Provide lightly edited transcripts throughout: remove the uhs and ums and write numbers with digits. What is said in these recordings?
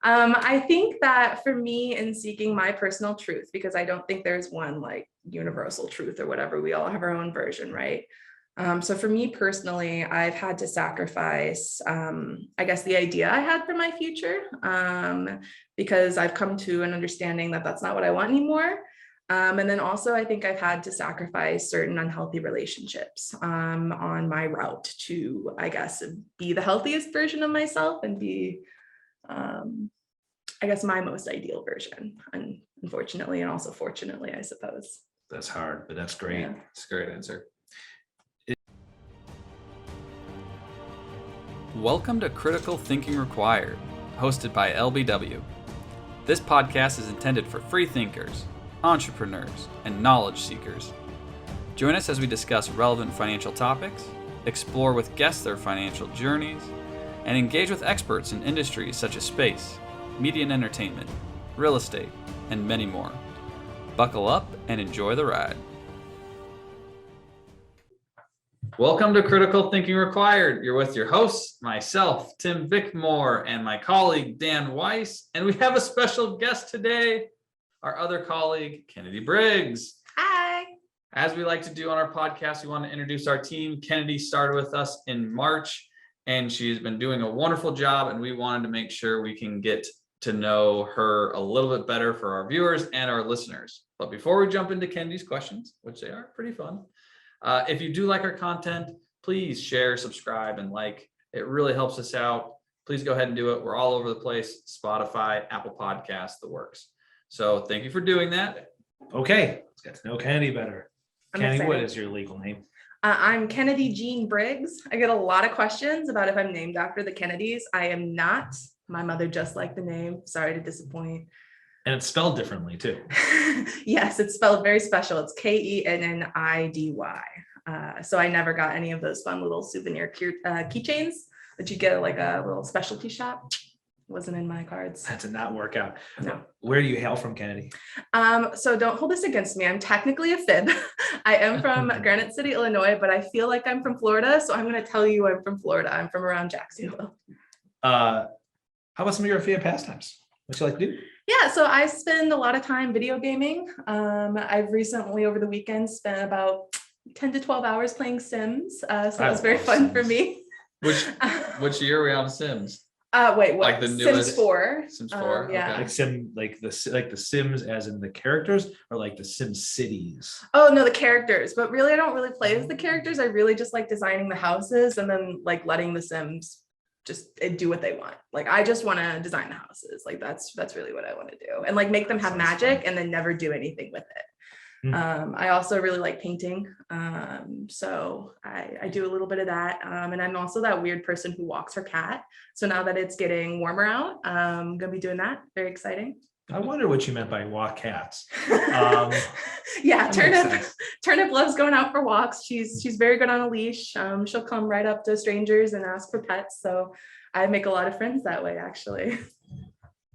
I think that for me, in seeking my personal truth, because I don't think there's one like universal truth or whatever, we all have our own version, right? So for me personally, I've had to sacrifice, I guess, the idea I had for my future, because I've come to an understanding that that's not what I want anymore. And then also, I think I've had to sacrifice certain unhealthy relationships on my route to, I guess, be the healthiest version of myself and be, I guess, my most ideal version, unfortunately, and also fortunately, I suppose. That's hard, but that's great. Yeah. That's a great answer. Welcome to Critical Thinking Required, hosted by LBW. This podcast is intended for free thinkers, entrepreneurs, and knowledge seekers. Join us as we discuss relevant financial topics, explore with guests their financial journeys, and engage with experts in industries such as space, media and entertainment, real estate, and many more. Buckle up and enjoy the ride. Welcome to Critical Thinking Required. You're with your hosts, myself, Tim Bickmore, and my colleague, Dan Weiss. And we have a special guest today, our other colleague, Kennidy Briggs. Hi. As we like to do on our podcast, we want to introduce our team. Kennidy started with us in March, and she's been doing a wonderful job, and we wanted to make sure we can get to know her a little bit better for our viewers and our listeners. But before we jump into Kennedy's questions, which they are pretty fun, if you do like our content, please share, subscribe, and like. It really helps us out. Please go ahead and do it. We're all over the place: Spotify, Apple Podcasts, the works. So thank you for doing that. Okay, let's get to know Kenny better. I'm Kenny, excited. what is your legal name? I'm Kennidy Jean Briggs. I get a lot of questions about if I'm named after the Kennedys. I am not. My mother just liked the name. Sorry to disappoint. And it's spelled differently too. Yes, it's spelled very special. It's Kennidy. So I never got any of those fun little souvenir keychains that you get at like a little specialty shop. Wasn't in my cards. That did not work out. No. Where do you hail from, Kennedy? So don't hold this against me. I'm technically a fib. I am from Granite City, Illinois, but I feel like I'm from Florida. So I'm going to tell you I'm from Florida. I'm from around Jacksonville. How about some of your favorite pastimes? What you like to do? Yeah, so I spend a lot of time video gaming. I've recently, over the weekend, spent about 10 to 12 hours playing Sims. So that was very fun for me. Which year are we on Sims? Wait, what? Like the newest Sims 4. Sims 4. Yeah. Okay. Like the Sims as in the characters, or like the Sim cities? Oh no, the characters. But really, I don't really play as the characters. I really just like designing the houses and then like letting the Sims just do what they want. Like I just want to design the houses. Like that's really what I want to do, and like make them have magic and then never do anything with it. I also really like painting. So I do a little bit of that. And I'm also that weird person who walks her cat. So now that it's getting warmer out, I'm gonna be doing that. Very exciting. I wonder what you meant by walk cats. Yeah, Turnip loves going out for walks. She's very good on a leash. She'll come right up to strangers and ask for pets. So I make a lot of friends that way, actually.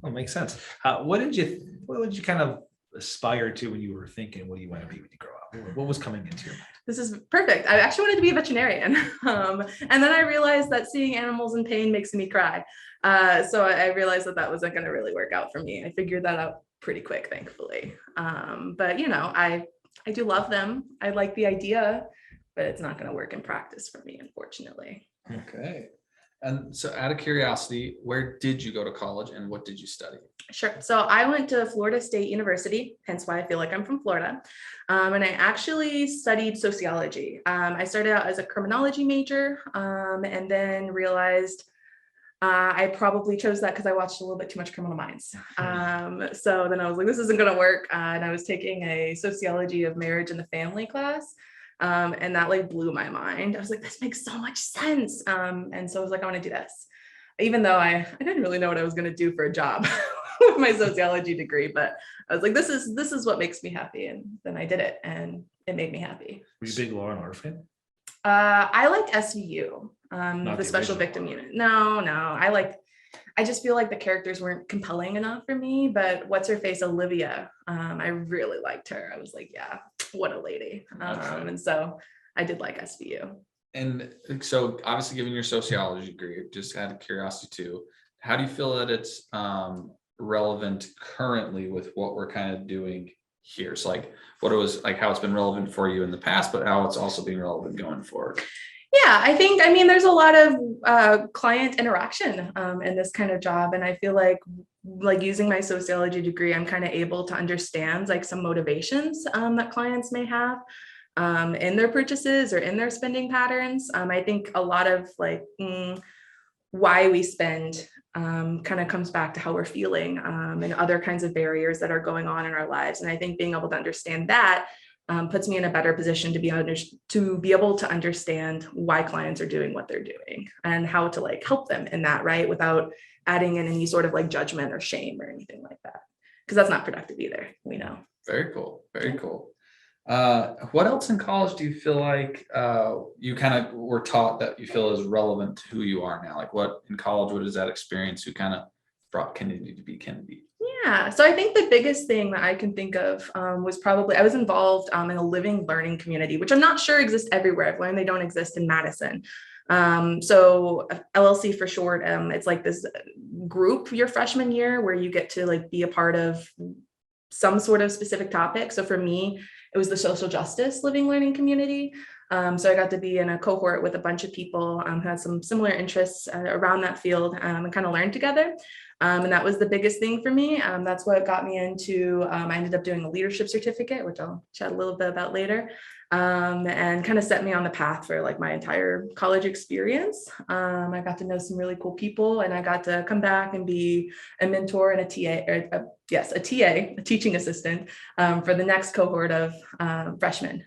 Well, makes sense. What did you kind of aspire to when you were thinking, what do you want to be when you grow up? What was coming into your mind? This is perfect. I actually wanted to be a veterinarian. And then I realized that seeing animals in pain makes me cry. So I realized that wasn't going to really work out for me. I figured that out pretty quick, thankfully. But you know, I do love them. I like the idea, but it's not going to work in practice for me, unfortunately. Okay. And so out of curiosity, where did you go to college and what did you study? Sure. So I went to Florida State University, hence why I feel like I'm from Florida. And I actually studied sociology. I started out as a criminology major and then realized I probably chose that because I watched a little bit too much Criminal Minds. So then I was like, this isn't going to work. And I was taking a sociology of marriage and the family class. And that like blew my mind. I was like, this makes so much sense. And so I was like, I want to do this, even though I didn't really know what I was going to do for a job with my sociology degree, but I was like, this is what makes me happy. And then I did it and it made me happy. Were you a big Law and Order fan? I liked SVU, the special original victim one. unit. No, I just feel like the characters weren't compelling enough for me, but what's her face, Olivia, I really liked her. I was like, yeah, what a lady. And so I did like SVU. And so obviously given your sociology degree, just out of curiosity too, how do you feel that it's relevant currently with what we're kind of doing here? So like what it was like, how it's been relevant for you in the past, but how it's also being relevant going forward. Yeah, I mean, there's a lot of client interaction in this kind of job. And I feel like using my sociology degree, I'm kind of able to understand like some motivations that clients may have in their purchases or in their spending patterns. I think a lot of like why we spend kind of comes back to how we're feeling and other kinds of barriers that are going on in our lives. And I think being able to understand that puts me in a better position to be able to understand why clients are doing what they're doing and how to like help them in that, right? Without adding in any sort of like judgment or shame or anything like that, because that's not productive either, we know. Very cool. Very cool. What else in college do you feel like you kind of were taught that you feel is relevant to who you are now? Like what in college, what is that experience who kind of brought Kennidy to be Kennidy? Yeah, so I think the biggest thing that I can think of was probably I was involved in a living learning community, which I'm not sure exists everywhere. I've learned they don't exist in Madison. So LLC for short, it's like this group your freshman year where you get to like be a part of some sort of specific topic. So for me, it was the social justice living learning community. So I got to be in a cohort with a bunch of people who had some similar interests around that field and kind of learn together. And that was the biggest thing for me. That's what got me into, I ended up doing a leadership certificate, which I'll chat a little bit about later, and kind of set me on the path for like my entire college experience. I got to know some really cool people and I got to come back and be a mentor and a teaching assistant for the next cohort of freshmen,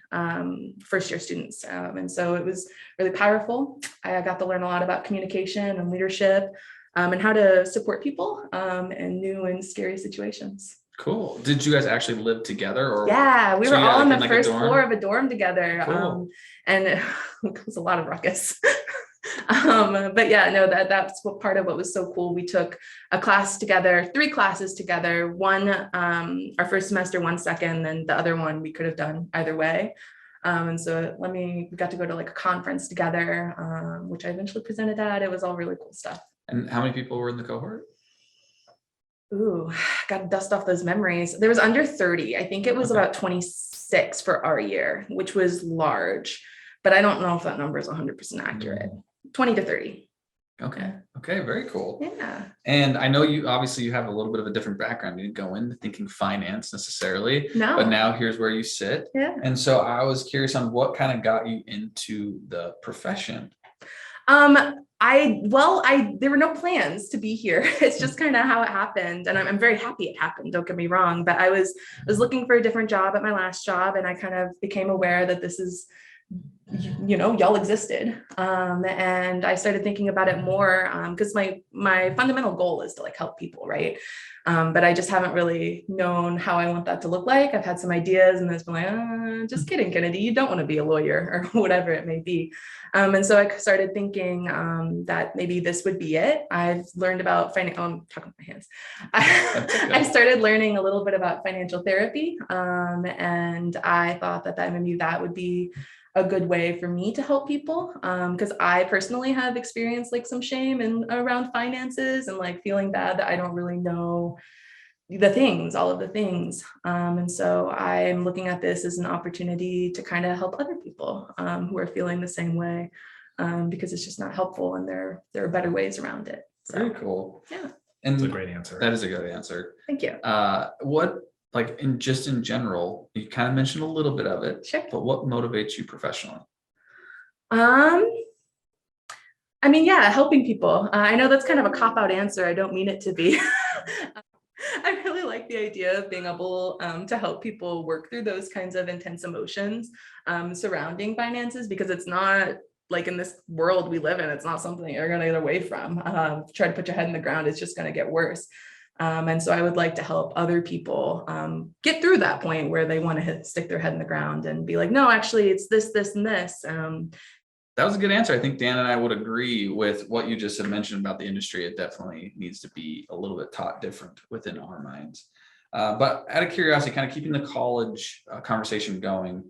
first year students. And so it was really powerful. I got to learn a lot about communication and leadership. And how to support people in new and scary situations. Cool. Did you guys actually live together? Or yeah, we so were you had, all like, on in, the like, a first dorm? floor of a dorm together. Cool. And it was a lot of ruckus. But yeah, no, that's what part of what was so cool. We took a class together, 3 classes together, one our first semester, one second, and the other one we could have done either way. And so we got to go to like a conference together, which I eventually presented at. It was all really cool stuff. And how many people were in the cohort? Ooh, got to dust off those memories. There was under 30. I think it was Okay. about 26 for our year, which was large, but I don't know if that number is 100% accurate. 20 to 30. Okay. Okay. Very cool. Yeah. And I know you obviously have a little bit of a different background. You didn't go into thinking finance necessarily, No. but now here's where you sit. Yeah. And so I was curious on what kind of got you into the profession. There were no plans to be here. It's just kind of how it happened. And I'm very happy it happened. Don't get me wrong, but I was looking for a different job at my last job. And I kind of became aware that this is, y'all existed. And I started thinking about it more because my fundamental goal is to like help people. Right. But I just haven't really known how I want that to look like. I've had some ideas and it's been like, just kidding, Kennidy, you don't want to be a lawyer or whatever it may be. And so I started thinking that maybe this would be it. I've learned about I'm talking with my hands. I started learning a little bit about financial therapy. And I thought that maybe that would be a good way for me to help people because I personally have experienced like some shame around finances and like feeling bad that I don't really know all of the things. And so I'm looking at this as an opportunity to kind of help other people who are feeling the same way because it's just not helpful and there are better ways around it. So, Very cool. Yeah. And That's a great answer. that is a good answer. Thank you. What, like in general, you kind of mentioned a little bit of it, Sure. but what motivates you professionally? I mean, yeah, helping people. I know that's kind of a cop-out answer. I don't mean it to be. I really like the idea of being able to help people work through those kinds of intense emotions surrounding finances, because it's not like in this world we live in, it's not something you're going to get away from. Try to put your head in the ground, it's just going to get worse. And so I would like to help other people get through that point where they want to stick their head in the ground and be like, no, actually, it's this, this, and this. That was a good answer. I think Dan and I would agree with what you just had mentioned about the industry. It definitely needs to be a little bit taught different within our minds. But out of curiosity, kind of keeping the college conversation going,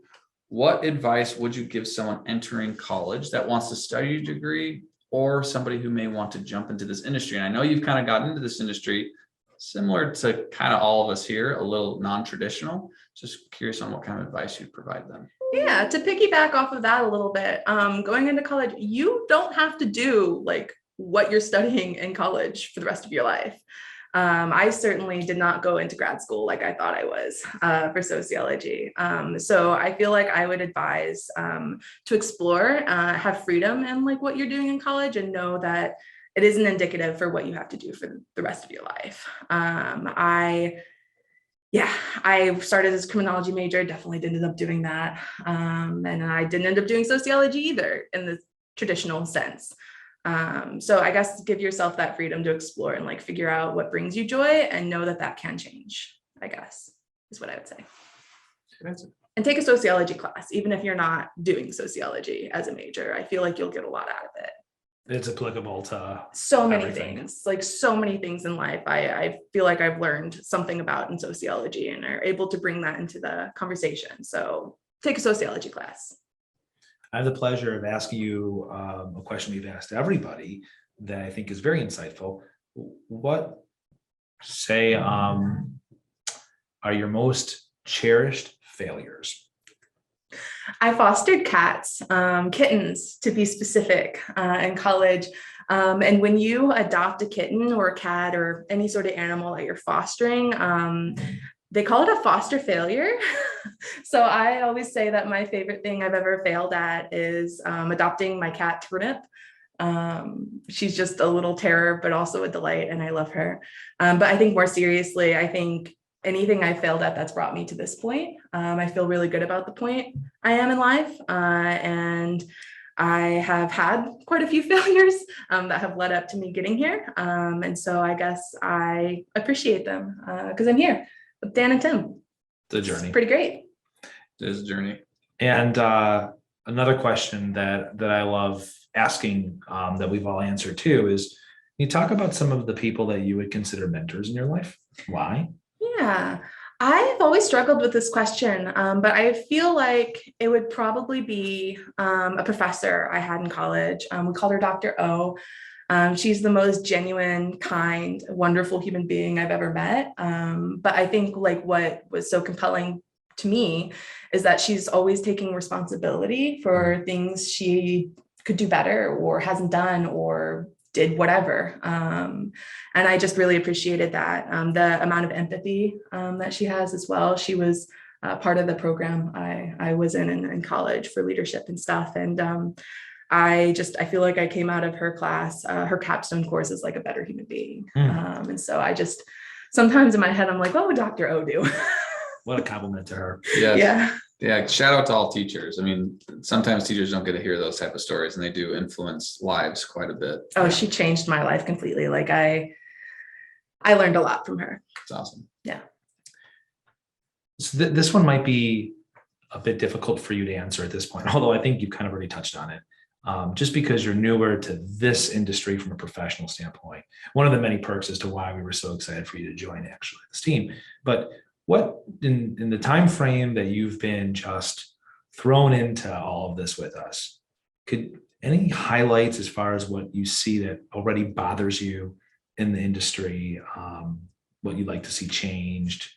what advice would you give someone entering college that wants to study a degree or somebody who may want to jump into this industry? And I know you've kind of gotten into this industry similar to kind of all of us here, a little non-traditional. Just curious on what kind of advice you'd provide them. Yeah, to piggyback off of that a little bit, going into college, you don't have to do like what you're studying in college for the rest of your life. I certainly did not go into grad school like I thought I was for sociology. So I feel like I would advise to explore, have freedom in like what you're doing in college, and know that it isn't indicative for what you have to do for the rest of your life. I started as a criminology major, definitely didn't end up doing that. And I didn't end up doing sociology either in the traditional sense. So I guess give yourself that freedom to explore and like figure out what brings you joy, and know that that can change, I guess, is what I would say. And take a sociology class, even if you're not doing sociology as a major. I feel like you'll get a lot out of it. It's applicable to So many everything. things, like so many things in life. I feel like I've learned something about in sociology and are able to bring that into the conversation. So take a sociology class. I have the pleasure of asking you a question we've asked everybody that I think is very insightful. What say are your most cherished failures? I fostered cats, kittens to be specific, in college. And when you adopt a kitten or a cat or any sort of animal that you're fostering, they call it a foster failure. So I always say that my favorite thing I've ever failed at is adopting my cat Turnip. She's just a little terror, but also a delight, and I love her. But I think more seriously, I think anything I failed at that's brought me to this point. I feel really good about the point I am in life. And I have had quite a few failures that have led up to me getting here. And so I guess I appreciate them because I'm here with Dan and Tim. The journey. It's pretty great. It is a journey. And another question that I love asking that we've all answered too is, can you talk about some of the people that you would consider mentors in your life? Why? Yeah, I've always struggled with this question, but I feel like it would probably be a professor I had in college. We called her Dr. O. She's the most genuine, kind, wonderful human being I've ever met. But I think like what was so compelling to me is that she's always taking responsibility for things she could do better or hasn't done or did whatever. And I just really appreciated that. The amount of empathy that she has as well. She was part of the program I was in college for leadership and stuff. And I feel like I came out of her class, her capstone course is like a better human being. And so I just, sometimes in my head, I'm like, what would Dr. O do? What a compliment to her. Yes. Yeah. Yeah. Shout out to all teachers. I mean, sometimes teachers don't get to hear those type of stories, and they do influence lives quite a bit. Oh, she changed my life completely. Like I learned a lot from her. It's awesome. Yeah. So this one might be a bit difficult for you to answer at this point, although I think you've kind of already touched on it. Just because you're newer to this industry from a professional standpoint. One of the many perks as to why we were so excited for you to join actually this team. But what in the time frame that you've been just thrown into all of this with us, could any highlights as far as what you see that already bothers you in the industry, what you'd like to see changed?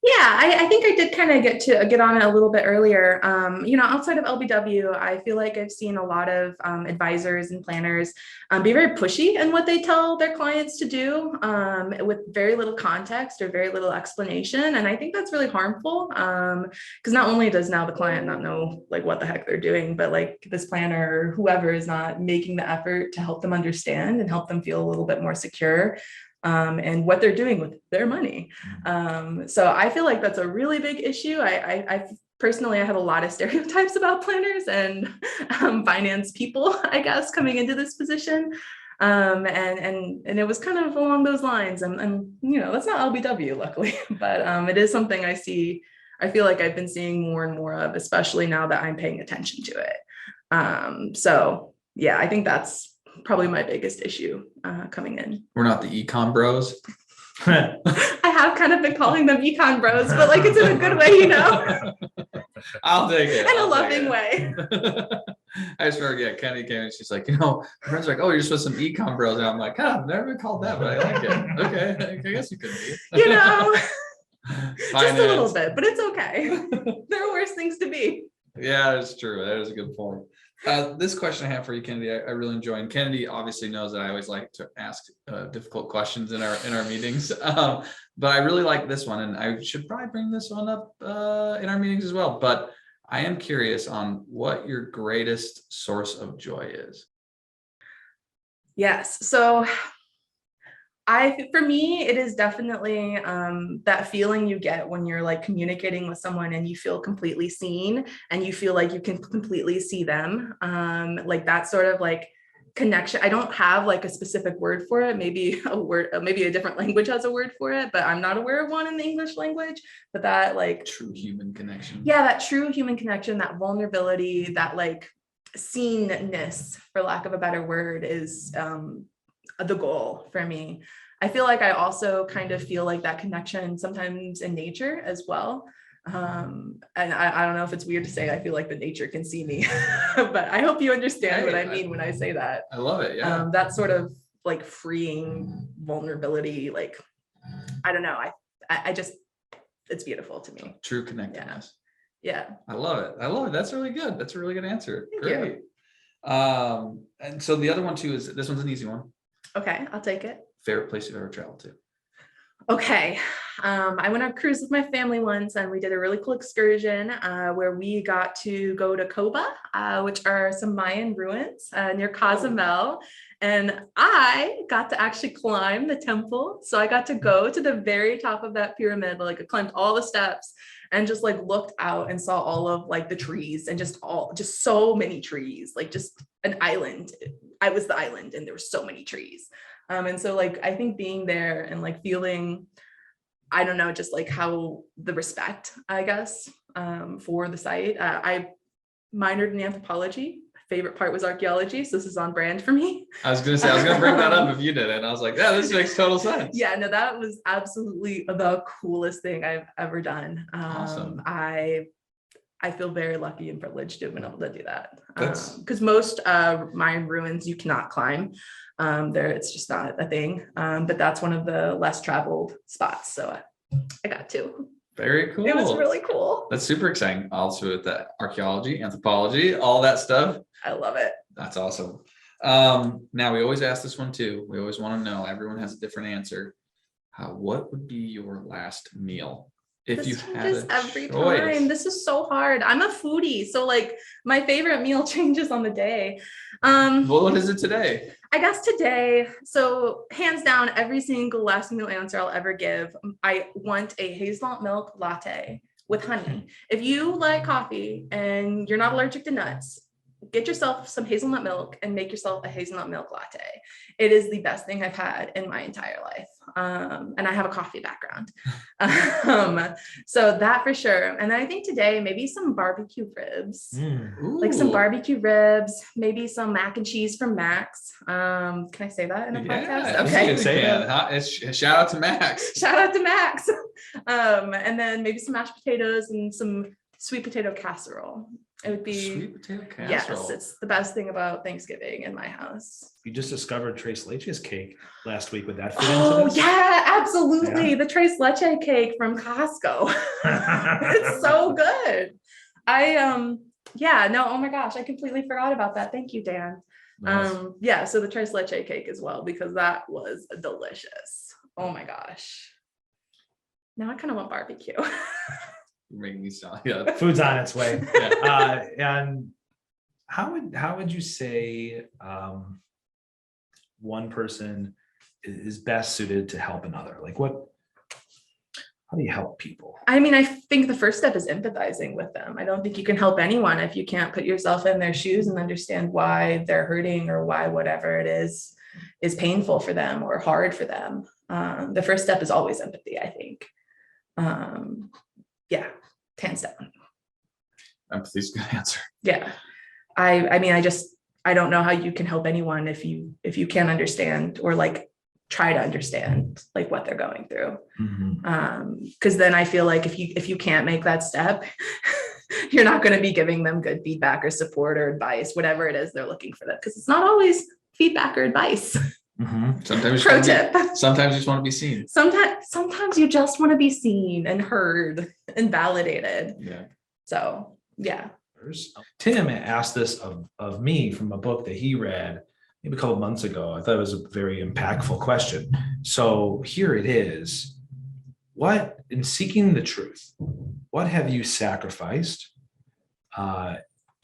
Yeah, I think I did kind of get on it a little bit earlier. Outside of LBW, I feel like I've seen a lot of advisors and planners be very pushy in what they tell their clients to do with very little context or very little explanation. And I think that's really harmful because not only does now the client not know like what the heck they're doing, but like this planner or whoever is not making the effort to help them understand and help them feel a little bit more secure. And what they're doing with their money. So I feel like that's a really big issue. I personally, I have a lot of stereotypes about planners and finance people, I guess, coming into this position. And it was kind of along those lines. And that's not LBW, luckily, but it is something I feel like I've been seeing more and more of, especially now that I'm paying attention to it. So yeah, I think that's probably my biggest issue coming in. We're not the econ bros. I have kind of been calling them econ bros, but like it's in a good way, I'll take it. in a loving way. I just remember, yeah, Kenny came and she's like, my friends are like, oh, you're supposed to some econ bros. And I'm like, I've never been called that, but I like it. Okay, I guess you could be. Just a little bit, but it's okay. There are worse things to be. Yeah, that's true. That is a good point. This question I have for you, Kennedy, I really enjoy. And Kennedy obviously knows that I always like to ask difficult questions in our meetings. But I really like this one, and I should probably bring this one up in our meetings as well. But I am curious on what your greatest source of joy is. Yes. So for me, it is definitely that feeling you get when you're like communicating with someone and you feel completely seen and you feel like you can completely see them. Like that sort of like connection. I don't have like a specific word for it. Maybe a different language has a word for it, but I'm not aware of one in the English language. But that like true human connection. Yeah, that true human connection, that vulnerability, that like seenness, for lack of a better word, is the goal for me. I feel like I also kind of feel like that connection sometimes in nature as well. And I don't know if it's weird to say, I feel like the nature can see me, but I hope you understand what I mean when I say that. I love it. Yeah. That sort of like freeing vulnerability, like, I don't know. I just, it's beautiful to me. True connectedness. Yeah. I love it. That's really good. That's a really good answer. Thank Great. you. And so the other one too is, this one's an easy one. Okay, I'll take it. Favorite place you've ever traveled to? Okay. I went on a cruise with my family once and we did a really cool excursion where we got to go to Coba, which are some Mayan ruins near Cozumel. And I got to actually climb the temple. So I got to go to the very top of that pyramid, like I climbed all the steps and just like looked out and saw all of like the trees and just so many trees, like just an island. I was the island and there were so many trees. And so like, I think being there and like feeling, I don't know, just like how the respect, I guess, for the site. I minored in anthropology. My favorite part was archaeology. So this is on brand for me. I was going to bring that up if you did it. And I was like, yeah, this makes total sense. Yeah, no, that was absolutely the coolest thing I've ever done. Awesome. I feel very lucky and privileged to have been able to do that. That's because most Mayan ruins you cannot climb. It's just not a thing. But that's one of the less traveled spots. So I got to. Very cool. It was really cool. That's super exciting. Also with the archaeology, anthropology, all that stuff. I love it. That's awesome. Now we always ask this one too. We always want to know, everyone has a different answer. What would be your last meal? If you had a every choice? time. This is so hard. I'm a foodie, so like my favorite meal changes on the day. Well, what is it today? I guess today, so hands down, every single last meal answer I'll ever give, I want a hazelnut milk latte with honey. If you like coffee and you're not allergic to nuts, get yourself some hazelnut milk and make yourself a hazelnut milk latte. It is the best thing I've had in my entire life. And I have a coffee background. So that for sure. And then I think today, maybe some barbecue ribs, like some barbecue ribs, maybe some mac and cheese from Max. Can I say that in a podcast? Okay. You can say it. Shout out to Max. Shout out to Max. And then maybe some mashed potatoes and some sweet potato casserole. It would be sweet potato casserole. Yes, it's the best thing about Thanksgiving in my house. You just discovered Tres Leches cake last week with that. Oh yeah, absolutely. Yeah. The Tres Leche cake from Costco. It's so good. Oh my gosh, I completely forgot about that. Thank you, Dan. Nice. So the Tres Leche cake as well, because that was delicious. Oh my gosh. Now I kind of want barbecue. Making me sound, yeah. Food's on its way. Yeah. And how would you say one person is best suited to help another? Like how do you help people? I mean, I think the first step is empathizing with them. I don't think you can help anyone if you can't put yourself in their shoes and understand why they're hurting or why whatever it is painful for them or hard for them. The first step is always empathy, I think. Hands down. Empathy's a good answer. Yeah. I mean, I don't know how you can help anyone if you can't understand or like try to understand like what they're going through. Because then I feel like if you can't make that step, you're not going to be giving them good feedback or support or advice, whatever it is they're looking for, that because it's not always feedback or advice. Sometimes Pro tip. Sometimes you just want to be seen. Sometimes you just want to be seen and heard and validated. Yeah. So yeah. Tim asked this of me from a book that he read maybe a couple months ago. I thought it was a very impactful question. So here it is. What, in seeking the truth, what have you sacrificed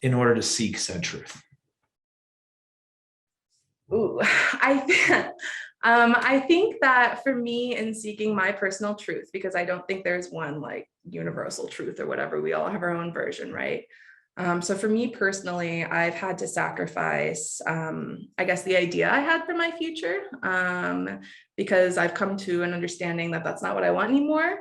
in order to seek said truth? Ooh, I think that for me, in seeking my personal truth, because I don't think there's one like universal truth or whatever, we all have our own version, right? So for me personally, I've had to sacrifice, I guess, the idea I had for my future, because I've come to an understanding that that's not what I want anymore.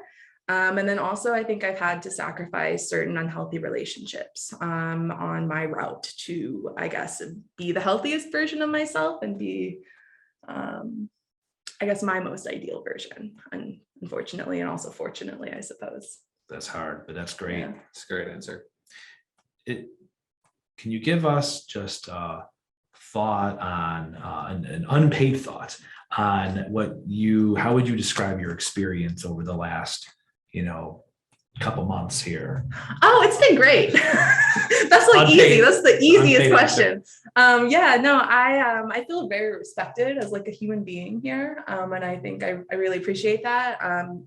And then also, I think I've had to sacrifice certain unhealthy relationships on my route to, I guess, be the healthiest version of myself and be, I guess, my most ideal version. And unfortunately, and also fortunately, I suppose. That's hard, but that's great. Yeah. It's a great answer. Can you give us just a thought on an unpaid thought on how would you describe your experience over the last, couple months here? Oh, it's been great. That's like Unpaid. easy. That's the easiest Unpaid question. I feel very respected as like a human being here. And I think I really appreciate that.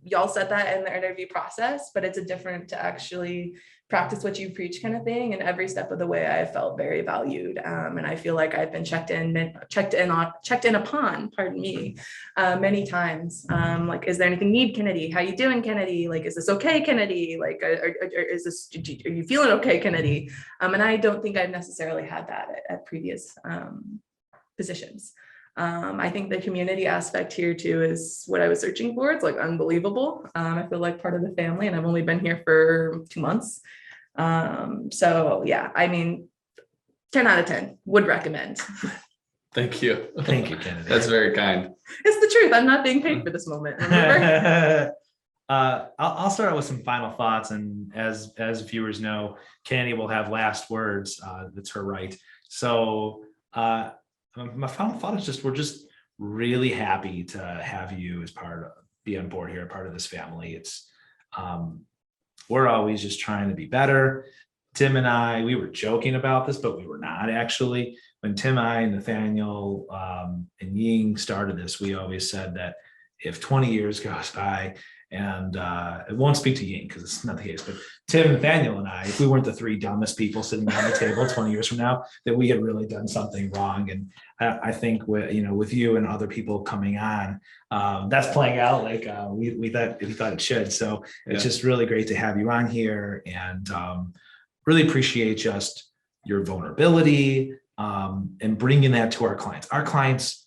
Y'all said that in the interview process, but it's a different to actually practice what you preach kind of thing. And every step of the way, I felt very valued. And I feel like I've been checked in upon, pardon me, many times. Like, is there anything you need, Kennidy? How you doing, Kennidy? Like, is this okay, Kennidy? Like, are you feeling okay, Kennidy? And I don't think I've necessarily had that at previous positions. I think the community aspect here too is what I was searching for. It's like unbelievable. I feel like part of the family, and I've only been here for 2 months. So yeah, I mean, 10 out of 10 would recommend. Thank you. Thank you, Kennidy. That's very kind. It's the truth. I'm not being paid for this moment. Remember? I'll start out with some final thoughts, and as viewers know, Kennidy will have last words. That's her right. So my final thought is we're just really happy to have you be on board here, part of this family. It's we're always just trying to be better. Tim and I, we were joking about this, but we were not actually. When Tim, I, and Nathaniel and Ying started this, we always said that if 20 years goes by, and it won't speak to Ying because it's not the case, but Tim, Nathaniel, and I, if we weren't the three dumbest people sitting around the table 20 years from now, that we had really done something wrong. And I think with you and other people coming on, that's playing out like we thought it should. So it's just really great to have you on here, and really appreciate just your vulnerability and bringing that to our clients. Our clients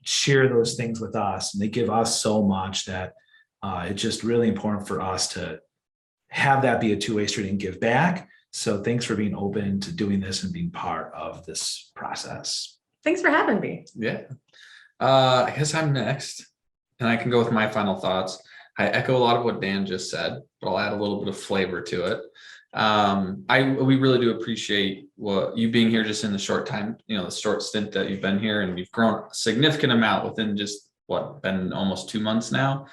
share those things with us, and they give us so much that it's just really important for us to have that be a two-way street and give back. So thanks for being open to doing this and being part of this process. Thanks for having me. Yeah. I guess I'm next, and I can go with my final thoughts. I echo a lot of what Dan just said, but I'll add a little bit of flavor to it. We really do appreciate you being here just in the short time, the short stint that you've been here, and you've grown a significant amount within just been almost 2 months now,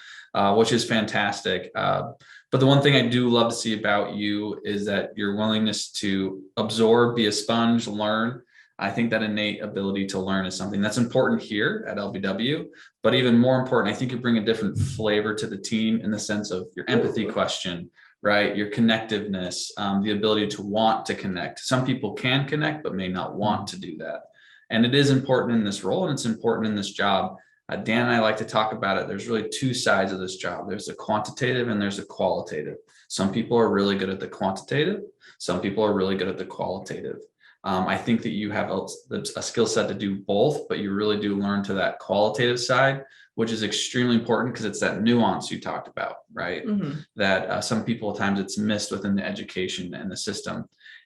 which is fantastic. But the one thing I do love to see about you is that your willingness to absorb, be a sponge, learn. I think that innate ability to learn is something that's important here at LBW, but even more important, I think you bring a different flavor to the team in the sense of your empathy question, right? Your connectiveness, the ability to want to connect. Some people can connect, but may not want to do that. And it is important in this role, and it's important in this job. Dan and I like to talk about it. There's really two sides of this job. There's a quantitative and there's a qualitative. Some people are really good at the quantitative. Some people are really good at the qualitative. I think that you have a skill set to do both, but you really do learn to that qualitative side, which is extremely important because it's that nuance you talked about, right? Mm-hmm. That some people at times it's missed within the education and the system.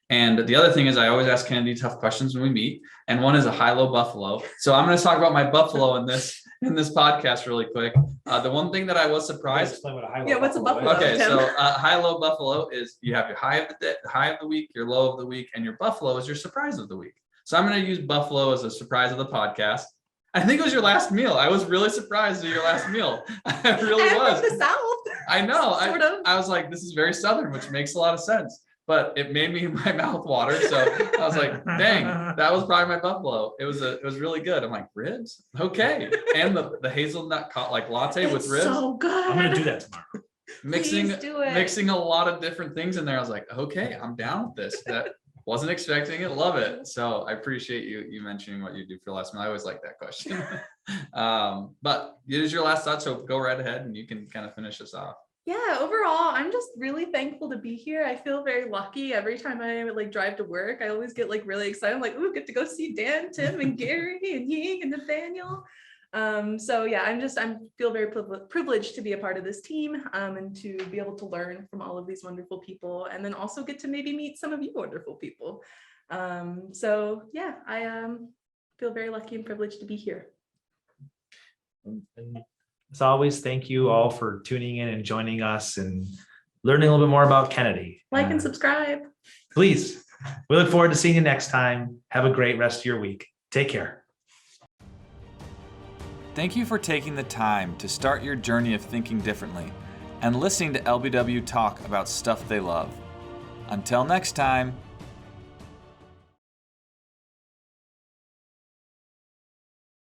And the other thing is I always ask Kennidy tough questions when we meet. And one is a high-low buffalo. So I'm going to talk about my buffalo in this. in this podcast really quick. The one thing that I was surprised. Explain what a high-low Yeah, what's a buffalo buffalo? is. Okay, Tim. so high-low buffalo is you have your high of the week, your low of the week, and your buffalo is your surprise of the week. So I'm going to use buffalo as a surprise of the podcast. I think it was your last meal. I was really surprised at your last meal. I really I'm was. from the South. I know. Sort of. I was like, this is very Southern, which makes a lot of sense. But it made my mouth water. So I was like, dang, that was probably my buffalo. It was really good. I'm like, ribs? Okay. And the hazelnut latte with It's ribs. so good. I'm gonna do that tomorrow. Please do it. Mixing a lot of different things in there. I was like, okay, I'm down with this. That wasn't expecting it. Love it. So I appreciate you mentioning what you do for the last meal. I always like that question. But it is your last thought. So go right ahead and you can kind of finish us off. Yeah, overall, I'm just really thankful to be here. I feel very lucky every time I drive to work. I always get really excited. I'm like, ooh, get to go see Dan, Tim, and Gary, and Ying, and Nathaniel. So yeah, I feel very privileged to be a part of this team, and to be able to learn from all of these wonderful people, and then also get to maybe meet some of you wonderful people. So yeah, I feel very lucky and privileged to be here. And as always, thank you all for tuning in and joining us and learning a little bit more about Kennidy. Like and subscribe. Please. We look forward to seeing you next time. Have a great rest of your week. Take care. Thank you for taking the time to start your journey of thinking differently and listening to LBW talk about stuff they love. Until next time.